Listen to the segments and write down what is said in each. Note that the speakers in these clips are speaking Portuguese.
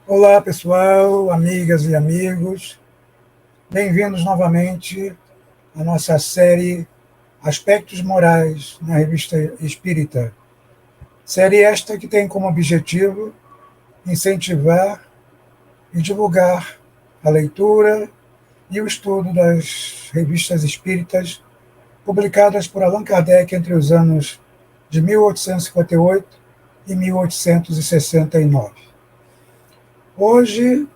Olá, pessoal, amigas e amigos. Bem-vindos novamente à nossa série Aspectos Morais na Revista Espírita. Série esta que tem como objetivo incentivar e divulgar a leitura e o estudo das revistas espíritas publicadas por Allan Kardec entre os anos de 1858 e 1869. Hoje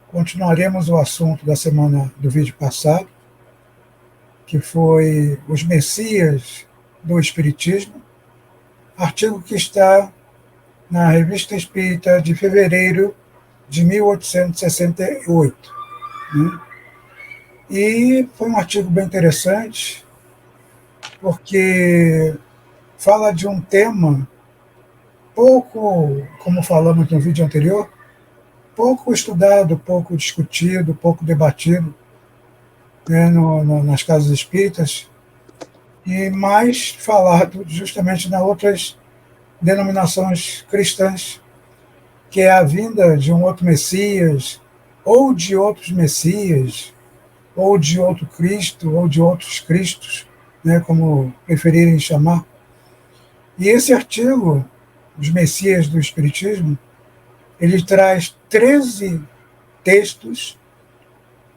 continuaremos o assunto da semana do vídeo passado, que foi os Messias do Espiritismo, artigo que está na Revista Espírita de fevereiro de 1868. E foi um artigo bem interessante, porque fala de um tema pouco, como falamos no vídeo anterior, pouco estudado, pouco discutido, pouco debatido, né, nas casas espíritas, e mais falado justamente nas outras denominações cristãs, que é a vinda de um outro Messias, ou de outros Messias, ou de outro Cristo, ou de outros Cristos, né, como preferirem chamar. E esse artigo, Os Messias do Espiritismo, ele traz 13 textos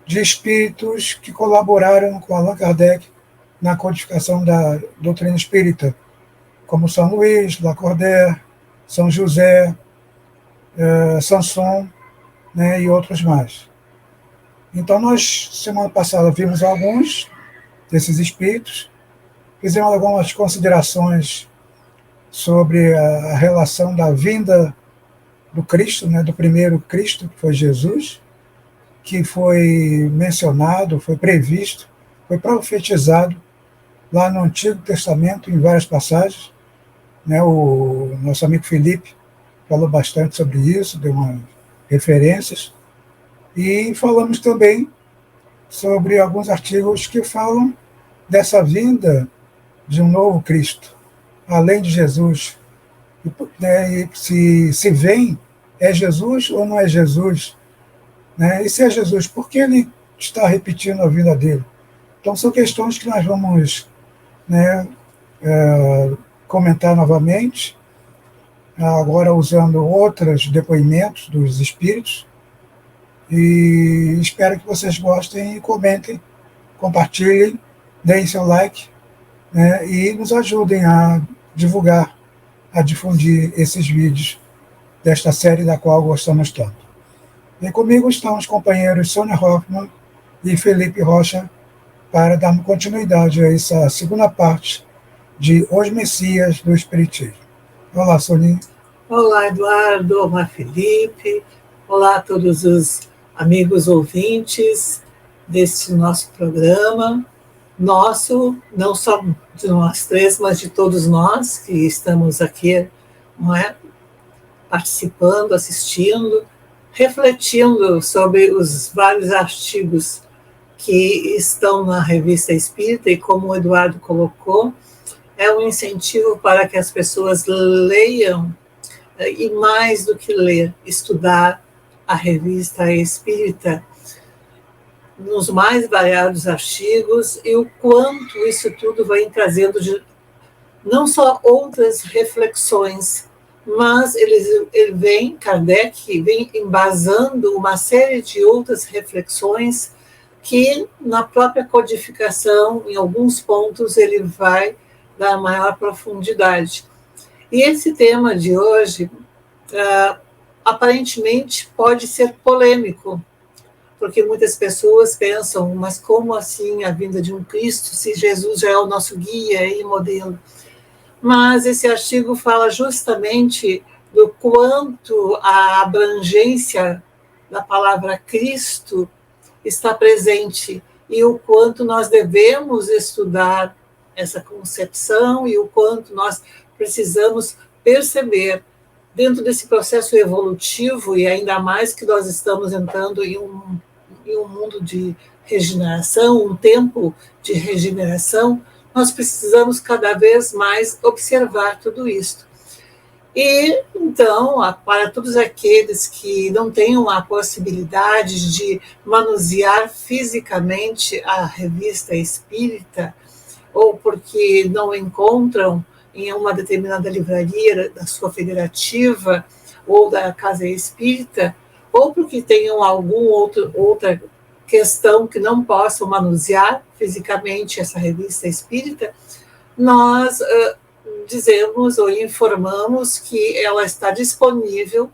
de espíritos que colaboraram com Allan Kardec na codificação da doutrina espírita, como São Luís, Lacordaire, São José, Sanson, né, e outros mais. Então, nós, semana passada, vimos alguns desses espíritos, fizemos algumas considerações sobre a relação da vinda do Cristo, né, do primeiro Cristo, que foi Jesus, que foi mencionado, foi previsto, foi profetizado lá no Antigo Testamento, em várias passagens. Né, o nosso amigo Felipe falou bastante sobre isso, deu umas referências. E falamos também sobre alguns artigos que falam dessa vinda de um novo Cristo, além de Jesus. E se vem, é Jesus ou não é Jesus? Né? E se é Jesus, por que ele está repetindo a vida dele? Então, são questões que nós vamos, né, comentar novamente, agora usando outros depoimentos dos espíritos, e espero que vocês gostem e comentem, compartilhem, deem seu like, né, e nos ajudem a divulgar, a difundir esses vídeos desta série da qual gostamos tanto. E comigo estão os companheiros Sônia Hoffmann e Felipe Rocha para dar continuidade a essa segunda parte de Os Messias do Espiritismo. Olá, Sônia. Olá, Eduardo. Olá, Felipe. Olá a todos os amigos ouvintes deste nosso programa. Nosso, não só de nós três, mas de todos nós que estamos aqui, não é, participando, assistindo, refletindo sobre os vários artigos que estão na Revista Espírita, e como o Eduardo colocou, é um incentivo para que as pessoas leiam, e mais do que ler, estudar a Revista Espírita nos mais variados artigos, e o quanto isso tudo vai trazendo não só outras reflexões, mas ele vem, Kardec vem embasando uma série de outras reflexões que na própria codificação, em alguns pontos, ele vai dar maior profundidade. E esse tema de hoje, aparentemente, pode ser polêmico, porque muitas pessoas pensam, mas como assim a vinda de um Cristo, se Jesus já é o nosso guia e modelo? Mas esse artigo fala justamente do quanto a abrangência da palavra Cristo está presente e o quanto nós devemos estudar essa concepção e o quanto nós precisamos perceber dentro desse processo evolutivo, e ainda mais que nós estamos entrando em um mundo de regeneração, um tempo de regeneração, nós precisamos cada vez mais observar tudo isso. E, então, para todos aqueles que não tenham a possibilidade de manusear fisicamente a revista espírita, ou porque não encontram em uma determinada livraria da sua federativa ou da casa espírita, ou porque tenham outra questão que não possam manusear fisicamente essa revista espírita, nós dizemos ou informamos que ela está disponível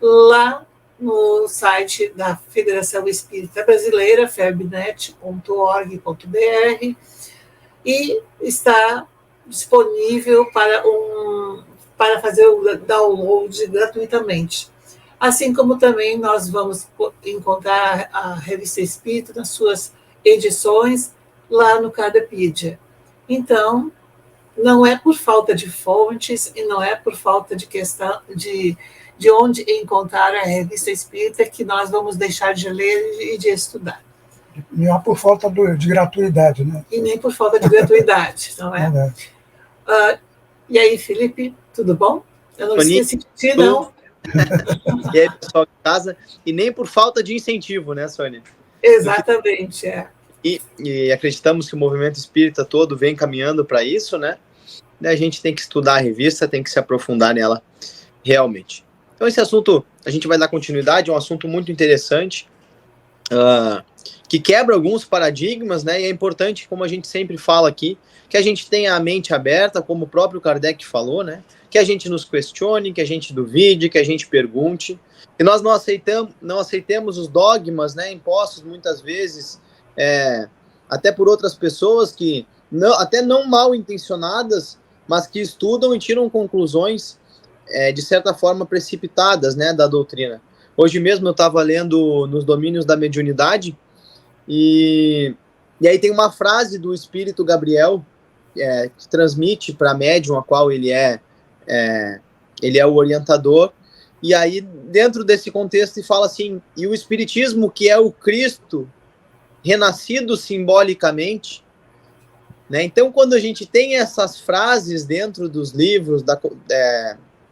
lá no site da Federação Espírita Brasileira, febnet.org.br, e está disponível para fazer o download gratuitamente. Assim como também nós vamos encontrar a Revista Espírita nas suas edições lá no Cardapedia. Então, não é por falta de fontes e não é por falta de questão de onde encontrar a Revista Espírita que nós vamos deixar de ler e de estudar. Não é por falta de gratuidade, né? E nem por falta de gratuidade, não é? E aí, Felipe, tudo bom? Eu não esqueci de ti, não. E aí, pessoal de casa, e nem por falta de incentivo, né, Sônia? Exatamente, E acreditamos que o movimento espírita todo vem caminhando para isso, né? A gente tem que estudar a revista, tem que se aprofundar nela realmente. Então esse assunto, a gente vai dar continuidade, é um assunto muito interessante, que quebra alguns paradigmas, né? E é importante, como a gente sempre fala aqui, que a gente tenha a mente aberta, como o próprio Kardec falou, né? Que a gente nos questione, que a gente duvide, que a gente pergunte. E nós não aceitemos os dogmas, né, impostos muitas vezes, até por outras pessoas que, até não mal intencionadas, mas que estudam e tiram conclusões, de certa forma, precipitadas, né, da doutrina. Hoje mesmo eu estava lendo Nos Domínios da Mediunidade, e aí tem uma frase do Espírito Gabriel, que transmite para a médium, a qual ele é o orientador, e aí dentro desse contexto fala assim: e o Espiritismo, que é o Cristo renascido simbolicamente, né? Então, quando a gente tem essas frases dentro dos livros,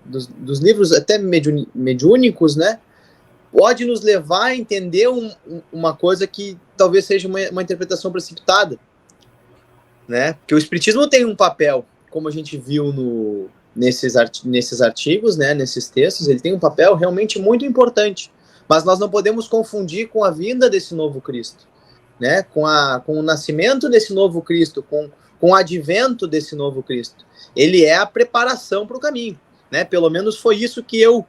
dos livros até mediúnicos, né, pode nos levar a entender uma coisa que talvez seja uma interpretação precipitada, né? Porque o Espiritismo tem um papel, como a gente viu nesses artigos, né, nesses textos, ele tem um papel realmente muito importante, mas nós não podemos confundir com a vinda desse novo Cristo, né, com o nascimento desse novo Cristo, com o advento desse novo Cristo. Ele é a preparação para o caminho, né? Pelo menos foi isso que eu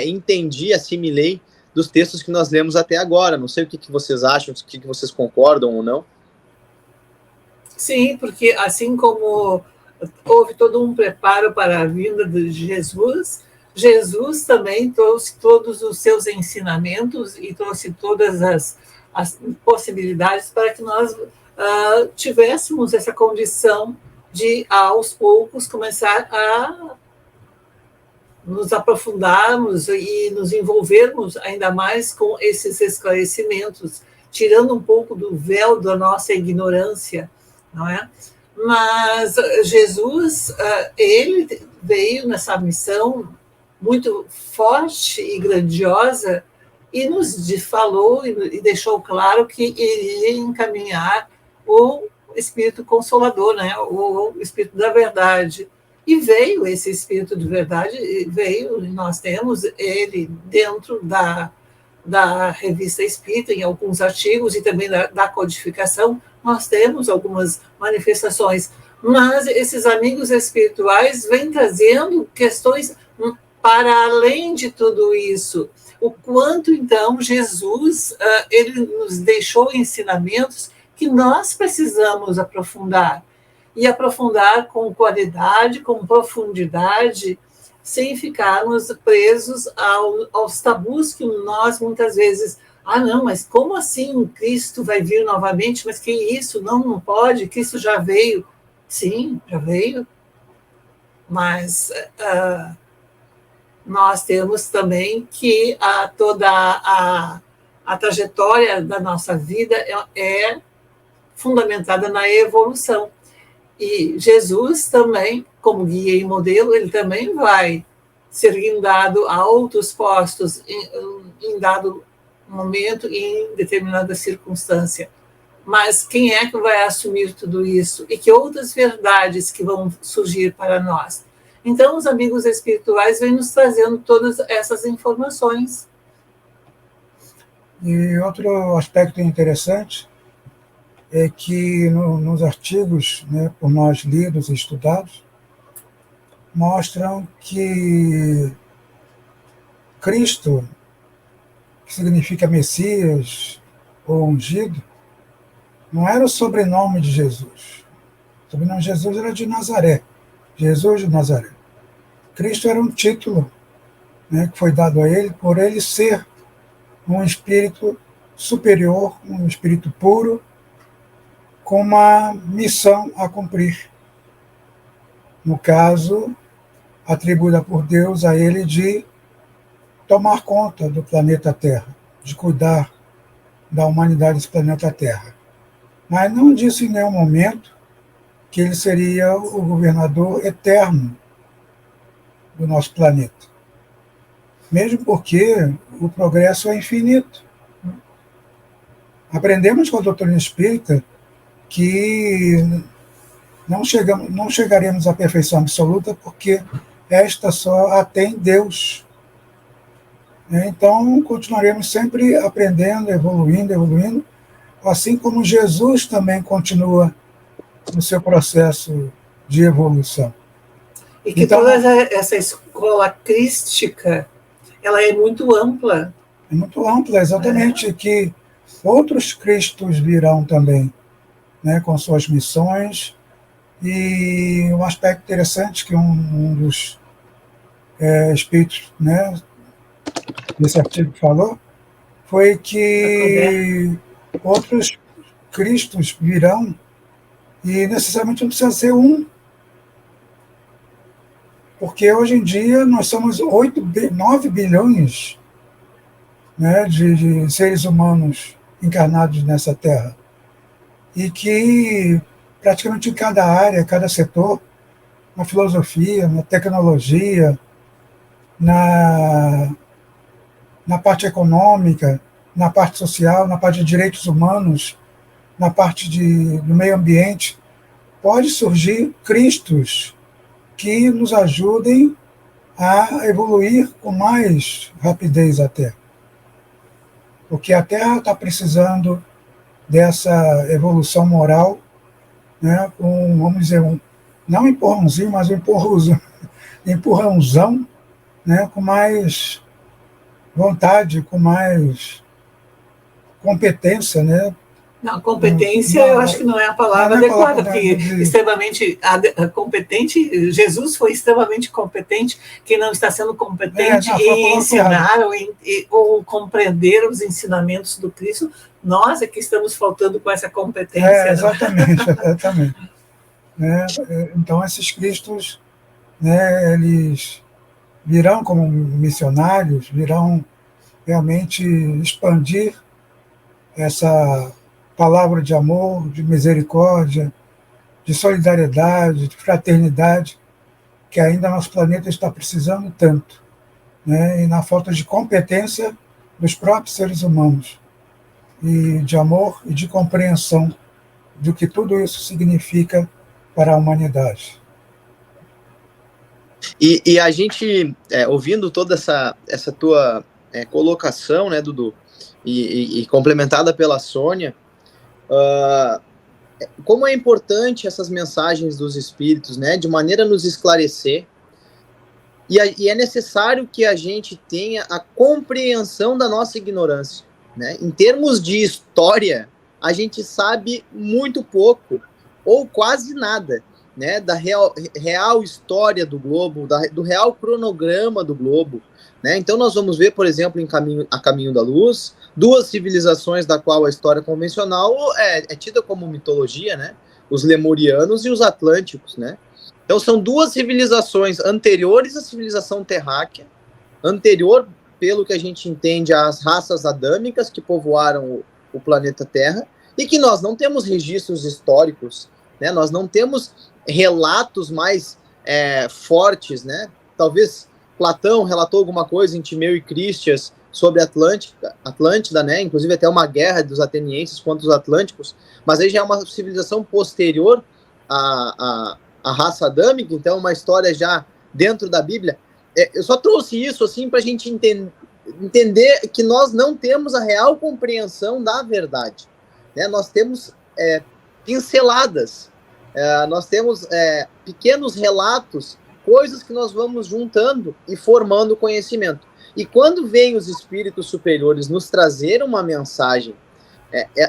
entendi, assimilei dos textos que nós lemos até agora. Não sei o que vocês acham, o que vocês concordam ou não. Sim, porque assim como houve todo um preparo para a vinda de Jesus, Jesus também trouxe todos os seus ensinamentos e trouxe todas as possibilidades para que nós tivéssemos essa condição de, aos poucos, começar a nos aprofundarmos e nos envolvermos ainda mais com esses esclarecimentos, tirando um pouco do véu da nossa ignorância, não é? Mas Jesus, ele veio nessa missão muito forte e grandiosa e nos falou e deixou claro que iria encaminhar o Espírito Consolador, né? O Espírito da Verdade. E veio esse Espírito de Verdade, nós temos ele dentro da Revista Espírita, em alguns artigos, e também da codificação, nós temos algumas manifestações. Mas esses amigos espirituais vêm trazendo questões para além de tudo isso. O quanto, então, Jesus ele nos deixou ensinamentos que nós precisamos aprofundar. E aprofundar com qualidade, com profundidade, sem ficarmos presos aos tabus que nós muitas vezes... não, mas como assim Cristo vai vir novamente? Mas que isso? Não pode, Cristo já veio. Sim, já veio. Mas... nós temos também que toda a trajetória da nossa vida é fundamentada na evolução. E Jesus também, como guia e modelo, ele também vai ser guindado a altos postos em dado momento e em determinada circunstância. Mas quem é que vai assumir tudo isso? E que outras verdades que vão surgir para nós? Então, os amigos espirituais vêm nos trazendo todas essas informações. E outro aspecto interessante é que nos artigos, né, por nós lidos e estudados, mostram que Cristo, que significa Messias ou ungido, não era o sobrenome de Jesus. O sobrenome de Jesus era de Nazaré. Jesus de Nazaré. Cristo era um título, né, que foi dado a ele por ele ser um espírito superior, um espírito puro, com uma missão a cumprir. No caso, atribuída por Deus a ele de tomar conta do planeta Terra, de cuidar da humanidade desse planeta Terra. Mas não disse em nenhum momento que ele seria o governador eterno do nosso planeta. Mesmo porque o progresso é infinito. Aprendemos com a doutrina espírita que não chegaremos à perfeição absoluta porque esta só a tem Deus. Então, continuaremos sempre aprendendo, evoluindo, assim como Jesus também continua no seu processo de evolução. E que então, toda essa escola crística, ela é muito ampla. É muito ampla, exatamente, que outros Cristos virão também, né, com suas missões. E um aspecto interessante que um dos espíritos, né, desse artigo falou, foi que outros Cristos virão e necessariamente não precisa ser um. Porque hoje em dia nós somos 9 bilhões, né, de seres humanos encarnados nessa Terra. E que praticamente em cada área, cada setor, na filosofia, na tecnologia, na parte econômica, na parte social, na parte de direitos humanos, na parte do meio ambiente, pode surgir Cristos que nos ajudem a evoluir com mais rapidez até. Porque a Terra está precisando dessa evolução moral, né, vamos dizer, não um empurrãozinho, mas um empurrãozão, né, com mais vontade, com mais competência, né? Não, competência eu acho que não é a palavra adequada, porque extremamente competente, Jesus foi extremamente competente, quem não está sendo competente em ensinar ou compreender os ensinamentos do Cristo, nós é que estamos faltando com essa competência. Exatamente, exatamente. Então, esses Cristos, né, eles virão como missionários, virão realmente expandir essa palavra de amor, de misericórdia, de solidariedade, de fraternidade, que ainda nosso planeta está precisando tanto, né? E na falta de competência dos próprios seres humanos, e de amor e de compreensão do que tudo isso significa para a humanidade. E a gente, ouvindo toda essa tua colocação, né, Dudu, e complementada pela Sônia, como é importante essas mensagens dos Espíritos, né, de maneira a nos esclarecer, e é necessário que a gente tenha a compreensão da nossa ignorância, né? Em termos de história, a gente sabe muito pouco, ou quase nada, né, da real história do globo, do real cronograma do globo, né? Então nós vamos ver, por exemplo, A Caminho da Luz, duas civilizações da qual a história convencional é tida como mitologia, né? Os lemurianos e os atlânticos, né? Então são duas civilizações anteriores à civilização terráquea, anterior, pelo que a gente entende, às raças adâmicas que povoaram o planeta Terra, e que nós não temos registros históricos né? Nós não temos relatos mais fortes, né? Talvez Platão relatou alguma coisa em Timeu e Critias sobre Atlântida, né? Inclusive até uma guerra dos atenienses contra os atlânticos, mas aí já é uma civilização posterior à raça adâmica, então uma história já dentro da Bíblia. Eu só trouxe isso assim para a gente entender que nós não temos a real compreensão da verdade, né? Nós temos pinceladas, nós temos pequenos relatos, coisas que nós vamos juntando e formando conhecimento. E quando vem os espíritos superiores nos trazer uma mensagem,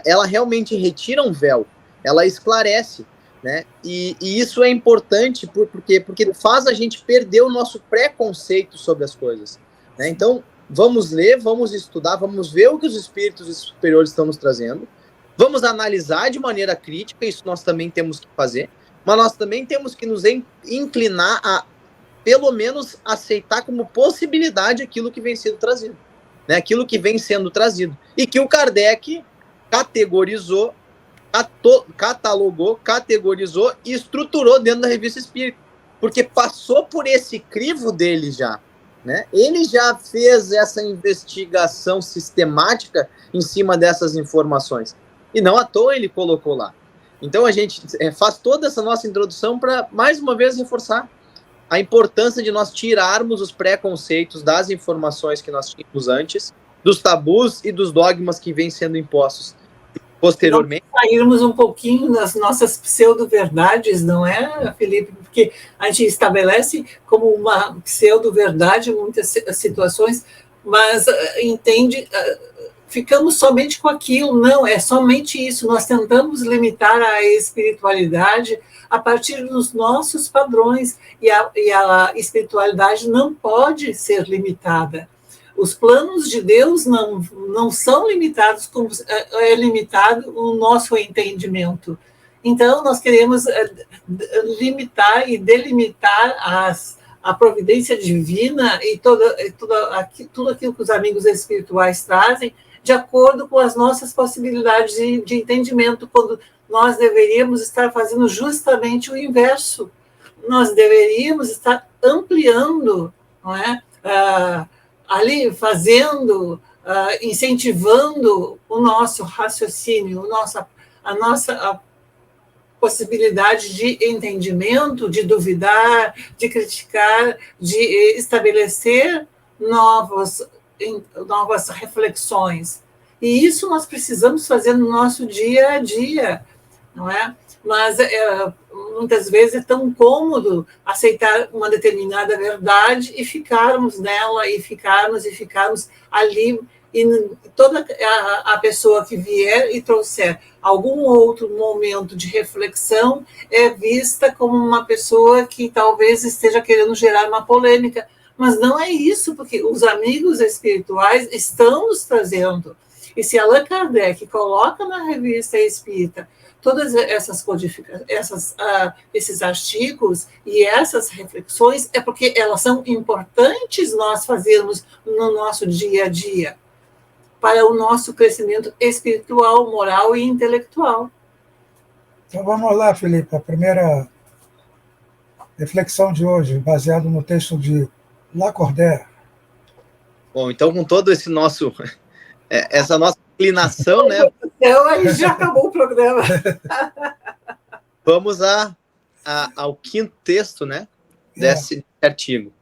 ela realmente retira um véu, ela esclarece, né? E isso é importante porque faz a gente perder o nosso preconceito sobre as coisas, né? Então, vamos ler, vamos estudar, vamos ver o que os espíritos superiores estão nos trazendo, vamos analisar de maneira crítica, isso nós também temos que fazer, mas nós também temos que nos inclinar a, pelo menos, aceitar como possibilidade aquilo que vem sendo trazido, né? Aquilo que vem sendo trazido. E que o Kardec categorizou, catalogou, categorizou e estruturou dentro da Revista Espírita. Porque passou por esse crivo dele já, né? Ele já fez essa investigação sistemática em cima dessas informações. E não à toa ele colocou lá. Então a gente faz toda essa nossa introdução para, mais uma vez, reforçar a importância de nós tirarmos os preconceitos das informações que nós tínhamos antes, dos tabus e dos dogmas que vêm sendo impostos posteriormente. Sairmos um pouquinho das nossas pseudo-verdades, não é, Felipe? Porque a gente estabelece como uma pseudo-verdade muitas situações, mas entende, ficamos somente com aquilo. Não, é somente isso. Nós tentamos limitar a espiritualidade a partir dos nossos padrões, e a espiritualidade não pode ser limitada. Os planos de Deus não são limitados como é limitado o nosso entendimento. Então, nós queremos limitar e delimitar a providência divina e tudo aquilo que os amigos espirituais trazem de acordo com as nossas possibilidades de entendimento, quando nós deveríamos estar fazendo justamente o inverso. Nós deveríamos estar ampliando, não é? Ali fazendo, incentivando o nosso raciocínio, a nossa possibilidade de entendimento, de duvidar, de criticar, de estabelecer novas reflexões. E isso nós precisamos fazer no nosso dia a dia, não é? Mas muitas vezes é tão cômodo aceitar uma determinada verdade e ficarmos nela, e ficarmos ali, e toda a pessoa que vier e trouxer algum outro momento de reflexão é vista como uma pessoa que talvez esteja querendo gerar uma polêmica, mas não é isso, porque os amigos espirituais estão nos trazendo. E se Allan Kardec coloca na Revista Espírita todas essas esses artigos e essas reflexões, é porque elas são importantes nós fazermos no nosso dia a dia, para o nosso crescimento espiritual, moral e intelectual. Então vamos lá, Felipe, a primeira reflexão de hoje, baseado no texto de Lacordaire. Bom, então com todo esse nosso... essa nossa inclinação, né? Então, aí já acabou o programa. Vamos ao quinto texto, né? Desse artigo.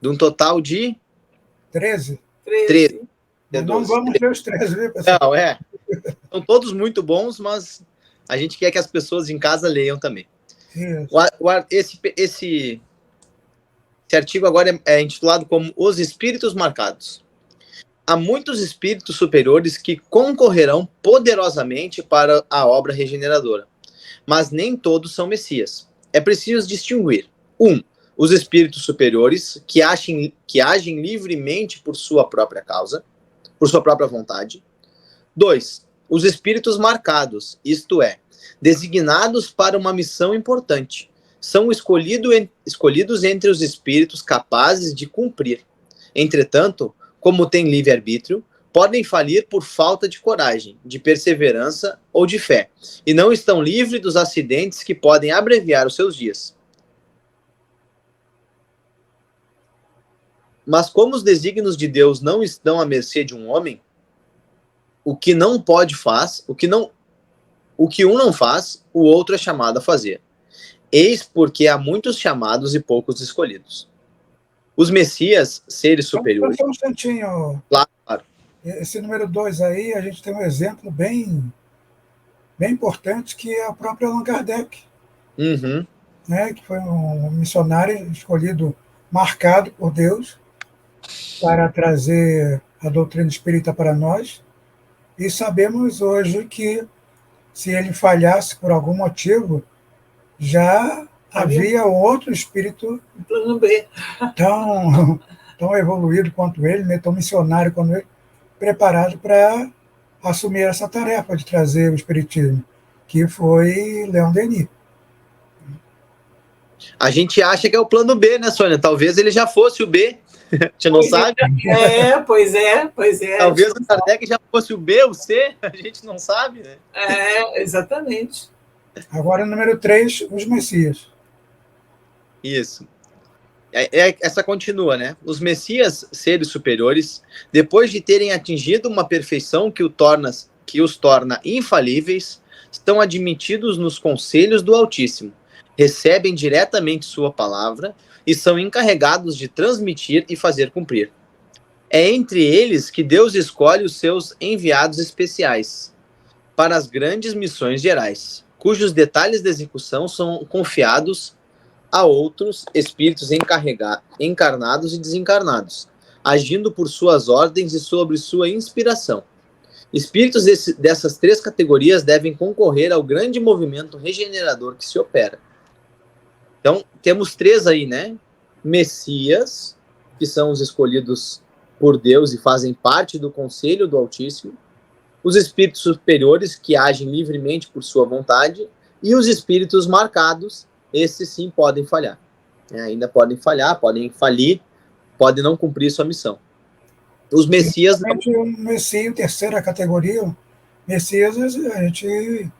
De um total de... 13. 13. Não vamos ter os 13, viu, pessoal? Não, são todos muito bons, mas a gente quer que as pessoas em casa leiam também. Esse artigo agora é intitulado como Os Espíritos Marcados. Há muitos espíritos superiores que concorrerão poderosamente para a obra regeneradora, mas nem todos são messias. É preciso distinguir: 1. Os espíritos superiores que agem livremente por sua própria causa, por sua própria vontade. 2. Os espíritos marcados, isto é, designados para uma missão importante. São escolhidos entre os espíritos capazes de cumprir. Entretanto, como têm livre-arbítrio, podem falir por falta de coragem, de perseverança ou de fé, e não estão livres dos acidentes que podem abreviar os seus dias. Mas como os desígnios de Deus não estão à mercê de um homem, o que não pode faz, o que um não faz, o outro é chamado a fazer. Eis porque há muitos chamados e poucos escolhidos. Os Messias, seres superiores... Só um instantinho. Claro. Esse número 2 aí, a gente tem um exemplo bem importante, que é o próprio Allan Kardec, Uhum. né, que foi um missionário escolhido, marcado por Deus, para trazer a doutrina espírita para nós. E sabemos hoje que, se ele falhasse por algum motivo, já havia outro espírito Plano B. tão evoluído quanto ele, né, tão missionário quanto ele, preparado para assumir essa tarefa de trazer o espiritismo, que foi Leon Denis. A gente acha que é o plano B, né, Sônia? Talvez ele já fosse o B. A gente não sabe. Pois é. Talvez o Kardec já fosse o B, o C, a gente não sabe, né? Exatamente. Agora, número 3, os Messias. Isso. Essa continua, né? Os Messias, seres superiores, depois de terem atingido uma perfeição que os torna infalíveis, estão admitidos nos conselhos do Altíssimo, recebem diretamente sua palavra e são encarregados de transmitir e fazer cumprir. É entre eles que Deus escolhe os seus enviados especiais para as grandes missões gerais, cujos detalhes de execução são confiados a outros espíritos encarnados e desencarnados, agindo por suas ordens e sob sua inspiração. Espíritos dessas 3 categorias devem concorrer ao grande movimento regenerador que se opera. Então, temos 3 aí, né? Messias, que são os escolhidos por Deus e fazem parte do conselho do Altíssimo, os espíritos superiores, que agem livremente por sua vontade, e os espíritos marcados, esses sim podem falhar. Ainda podem falhar, podem falir, podem não cumprir sua missão. Os Messias... O Messias, terceira categoria, Messias, a gente,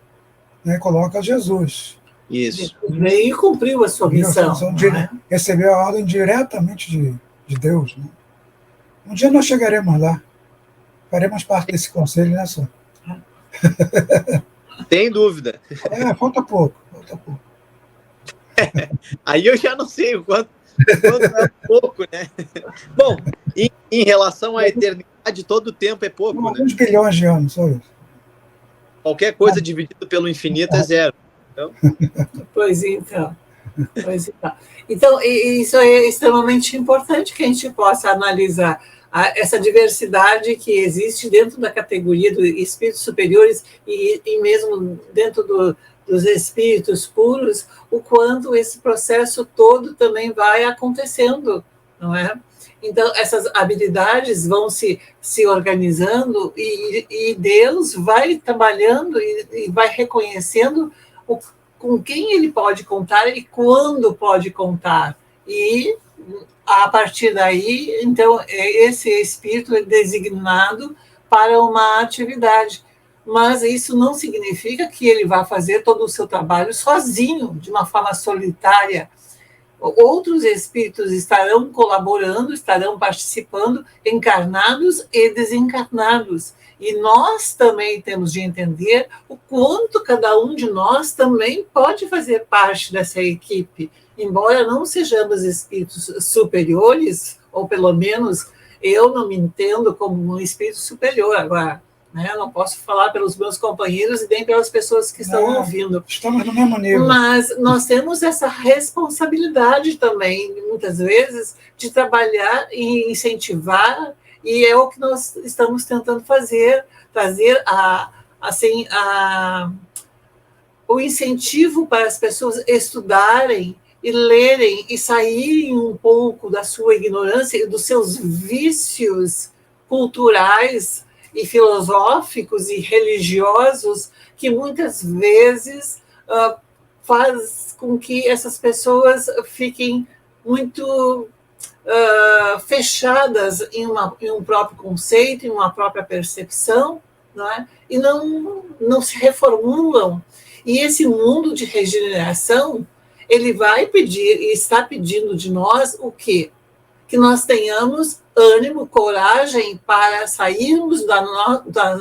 né, coloca Jesus. Isso. E cumpriu a sua missão. Recebeu a ordem diretamente de Deus. Né? Um dia nós chegaremos lá. Faremos parte desse conselho, né, Sônia? Sem dúvida. Falta pouco. Aí eu já não sei o quanto é pouco, né? Bom, em relação à eternidade, todo o tempo é pouco, né? Alguns bilhões de anos, só isso. Qualquer coisa dividido pelo infinito é zero. Então... Pois então. Então, isso é extremamente importante que a gente possa analisar essa diversidade que existe dentro da categoria dos espíritos superiores e mesmo dentro dos espíritos puros, o quanto esse processo todo também vai acontecendo, não é? Então, essas habilidades vão se organizando e Deus vai trabalhando e vai reconhecendo com quem ele pode contar e quando pode contar. E, a partir daí, então, esse espírito é designado para uma atividade. Mas isso não significa que ele vá fazer todo o seu trabalho sozinho, de uma forma solitária. Outros espíritos estarão colaborando, estarão participando, encarnados e desencarnados. E nós também temos de entender o quanto cada um de nós também pode fazer parte dessa equipe. Embora não sejamos espíritos superiores, ou pelo menos eu não me entendo como um espírito superior agora. Eu não posso falar pelos meus companheiros e nem pelas pessoas que estão ouvindo. Estamos no mesmo nível. Mas nós temos essa responsabilidade também, muitas vezes, de trabalhar e incentivar, e é o que nós estamos tentando fazer, trazer o incentivo para as pessoas estudarem e lerem e saírem um pouco da sua ignorância e dos seus vícios culturais e filosóficos e religiosos que muitas vezes faz com que essas pessoas fiquem muito fechadas em um próprio conceito, em uma própria percepção, não é? E não se reformulam. E esse mundo de regeneração, ele vai pedir, e está pedindo de nós o quê? Que nós tenhamos ânimo, coragem para sairmos da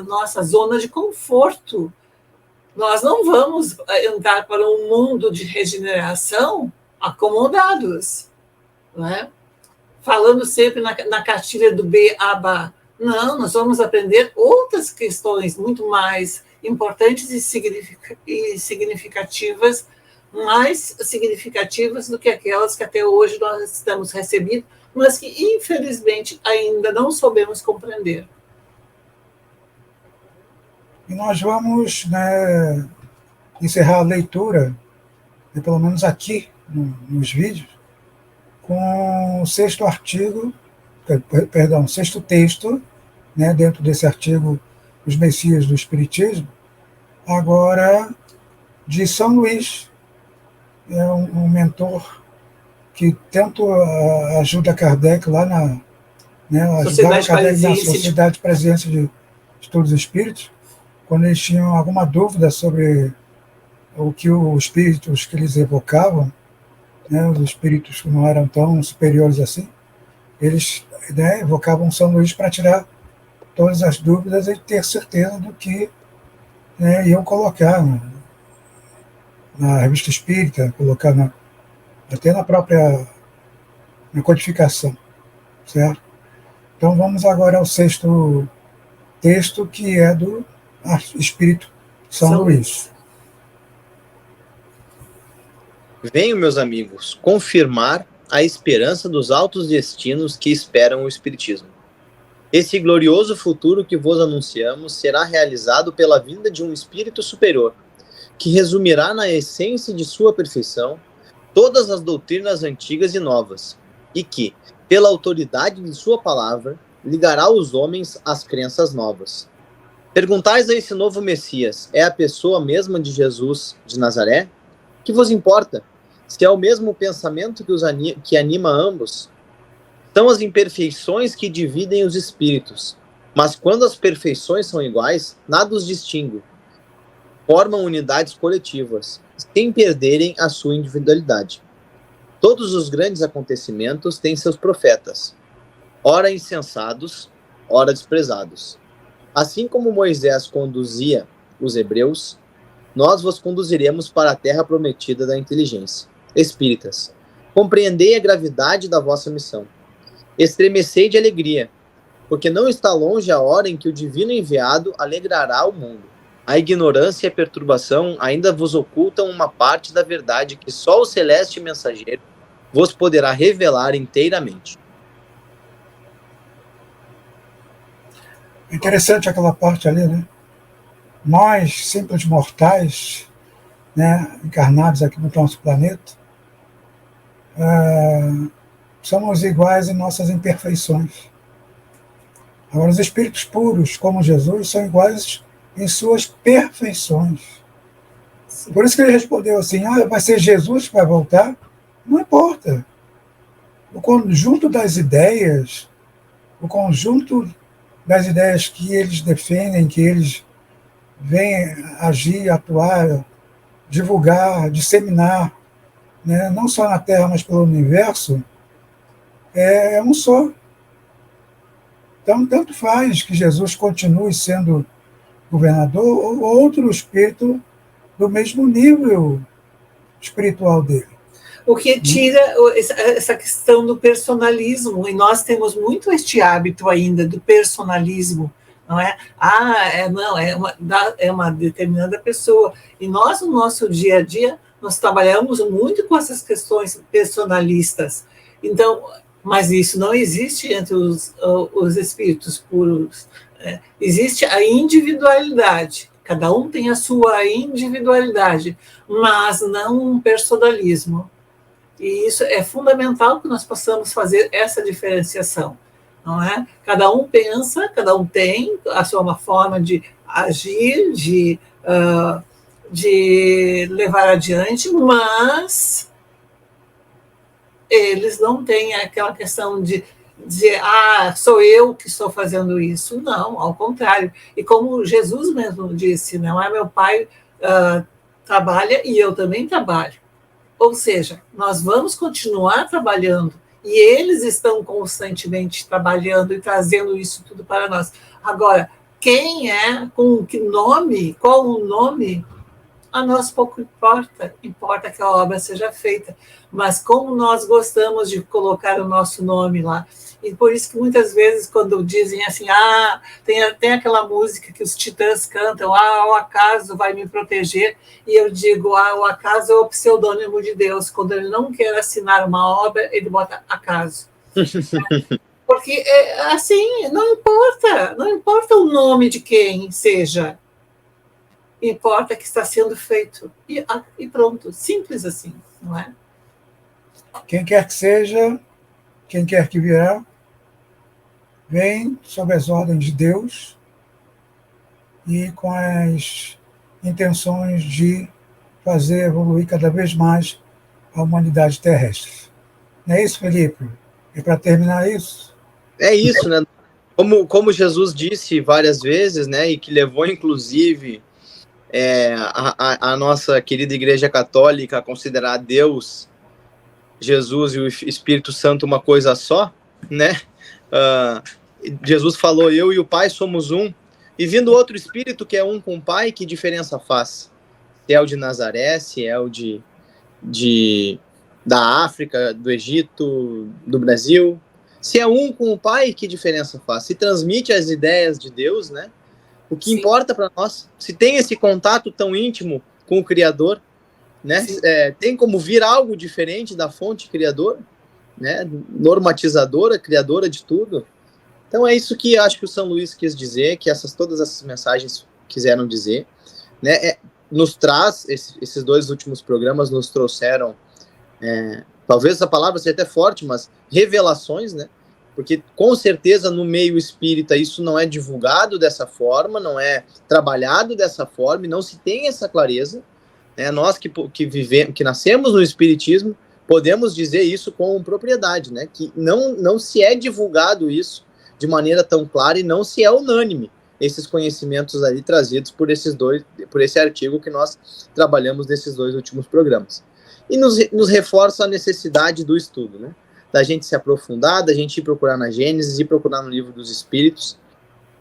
nossa zona de conforto. Nós não vamos entrar para um mundo de regeneração acomodados, não é? Falando sempre na cartilha do Beabá. Não, nós vamos aprender outras questões muito mais importantes e significativas, mais significativas do que aquelas que até hoje nós estamos recebendo, mas que, infelizmente, ainda não soubemos compreender. E nós vamos, né, encerrar a leitura, né, pelo menos aqui nos vídeos, com o sexto texto, né, dentro desse artigo Os Messias do Espiritismo, agora de São Luís, é um mentor que tanto ajuda Kardec lá na, né, ajudava Kardec na Sociedade de Presença de Estudos Espíritos, quando eles tinham alguma dúvida sobre o que os espíritos que eles evocavam, né, os espíritos que não eram tão superiores assim, eles, né, evocavam São Luís para tirar todas as dúvidas e ter certeza do que, né, iam colocar na revista espírita, colocar até na própria codificação, certo? Então vamos agora ao sexto texto, que é do Espírito São Luís. Venho, meus amigos, confirmar a esperança dos altos destinos que esperam o Espiritismo. Esse glorioso futuro que vos anunciamos será realizado pela vinda de um Espírito superior, que resumirá na essência de sua perfeição todas as doutrinas antigas e novas, e que, pela autoridade de sua palavra, ligará os homens às crenças novas. Perguntais a esse novo Messias, é a pessoa mesma de Jesus de Nazaré? Que vos importa? Se é o mesmo pensamento que anima ambos? São as imperfeições que dividem os espíritos, mas quando as perfeições são iguais, nada os distingue. Formam unidades coletivas, sem perderem a sua individualidade. Todos os grandes acontecimentos têm seus profetas, ora insensados, ora desprezados. Assim como Moisés conduzia os hebreus, nós vos conduziremos para a terra prometida da inteligência. Espíritas, compreendei a gravidade da vossa missão. Estremecei de alegria, porque não está longe a hora em que o divino enviado alegrará o mundo. A ignorância e a perturbação ainda vos ocultam uma parte da verdade que só o celeste mensageiro vos poderá revelar inteiramente. Interessante aquela parte ali, né? Nós, simples mortais, né, encarnados aqui no nosso planeta, somos iguais em nossas imperfeições. Agora, os espíritos puros, como Jesus, são iguais em suas perfeições. Por isso que ele respondeu assim, vai ser Jesus que vai voltar? Não importa. O conjunto das ideias que eles defendem, que eles vêm agir, atuar, divulgar, disseminar, né, não só na Terra, mas pelo universo, é um só. Então, tanto faz que Jesus continue sendo governador ou outro espírito do mesmo nível espiritual dele. O que tira essa questão do personalismo, e nós temos muito este hábito ainda do personalismo, não é? É uma determinada pessoa. E nós, no nosso dia a dia, nós trabalhamos muito com essas questões personalistas. Então, mas isso não existe entre os espíritos puros. Existe a individualidade. Cada um tem a sua individualidade, mas não um personalismo. E isso é fundamental que nós possamos fazer essa diferenciação, não é? Cada um pensa, cada um tem a sua forma de agir, de levar adiante, mas eles não têm aquela questão de dizer, sou eu que estou fazendo isso. Não, ao contrário. E como Jesus mesmo disse, não é meu pai trabalha e eu também trabalho. Ou seja, nós vamos continuar trabalhando e eles estão constantemente trabalhando e trazendo isso tudo para nós. Agora, quem é, com que nome, qual o nome, a nós pouco importa. Importa que a obra seja feita. Mas como nós gostamos de colocar o nosso nome lá. E por isso que muitas vezes, quando dizem assim, tem aquela música que os Titãs cantam, o acaso vai me proteger, e eu digo, o acaso é o pseudônimo de Deus. Quando ele não quer assinar uma obra, ele bota acaso. Porque, assim, não importa o nome de quem seja, importa que está sendo feito. E pronto, simples assim, não é? Quem quer que seja, quem quer que virá, vem sob as ordens de Deus e com as intenções de fazer evoluir cada vez mais a humanidade terrestre. Não é isso, Felipe? E para terminar isso? É isso, né? Como Jesus disse várias vezes, né? E que levou, inclusive, a nossa querida Igreja Católica a considerar Deus, Jesus e o Espírito Santo uma coisa só, né? Jesus falou, eu e o Pai somos um, e vindo outro Espírito que é um com o Pai, que diferença faz? Se é o de Nazaré, se é o da África, do Egito, do Brasil, se é um com o Pai, que diferença faz? Se transmite as ideias de Deus, né? O que importa para nós, se tem esse contato tão íntimo com o Criador, né? Tem como vir algo diferente da fonte criadora, né? Normatizadora, criadora de tudo. Então é isso que acho que o São Luís quis dizer, que todas essas mensagens quiseram dizer, né? Nos traz, esses dois últimos programas nos trouxeram, talvez a palavra seja até forte, mas revelações, né? Porque com certeza no meio espírita isso não é divulgado dessa forma, não é trabalhado dessa forma, e não se tem essa clareza, né? Nós que vivemos, que nascemos no espiritismo, podemos dizer isso com propriedade, né? Que não se é divulgado isso de maneira tão clara e não se é unânime esses conhecimentos ali trazidos por esse artigo que nós trabalhamos nesses dois últimos programas. E nos reforça a necessidade do estudo, né? Da gente se aprofundar, da gente ir procurar na Gênesis, ir procurar no Livro dos Espíritos,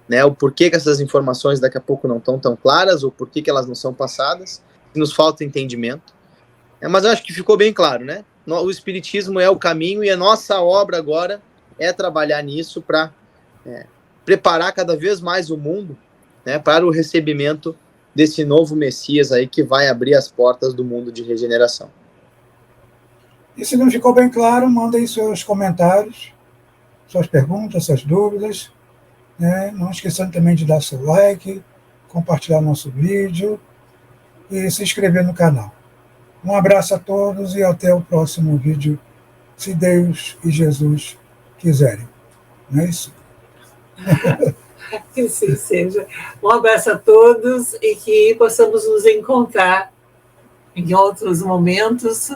né? O porquê que essas informações daqui a pouco não estão tão claras, ou porquê que elas não são passadas, nos falta entendimento. Mas eu acho que ficou bem claro, né? O Espiritismo é o caminho e a nossa obra agora é trabalhar nisso para preparar cada vez mais o mundo, né, para o recebimento desse novo Messias aí que vai abrir as portas do mundo de regeneração. E se não ficou bem claro, mandem seus comentários, suas perguntas, suas dúvidas, né? Não esqueçam também de dar seu like, compartilhar nosso vídeo e se inscrever no canal. Um abraço a todos e até o próximo vídeo, se Deus e Jesus quiserem. Não é isso? Que assim seja. Um abraço a todos e que possamos nos encontrar em outros momentos,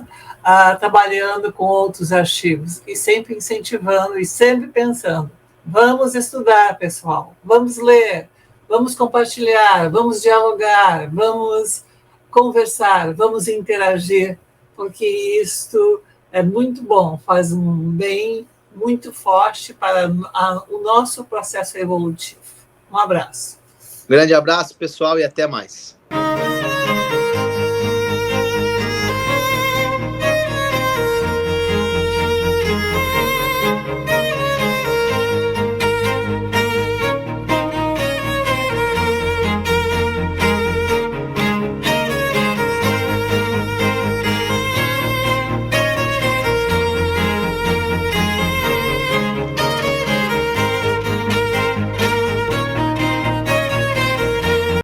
trabalhando com outros artigos e sempre incentivando e sempre pensando. Vamos estudar, pessoal. Vamos ler, vamos compartilhar, vamos dialogar, vamos conversar, vamos interagir, porque isto é muito bom, faz um bem muito forte para o nosso processo evolutivo. Um abraço. Grande abraço, pessoal, e até mais.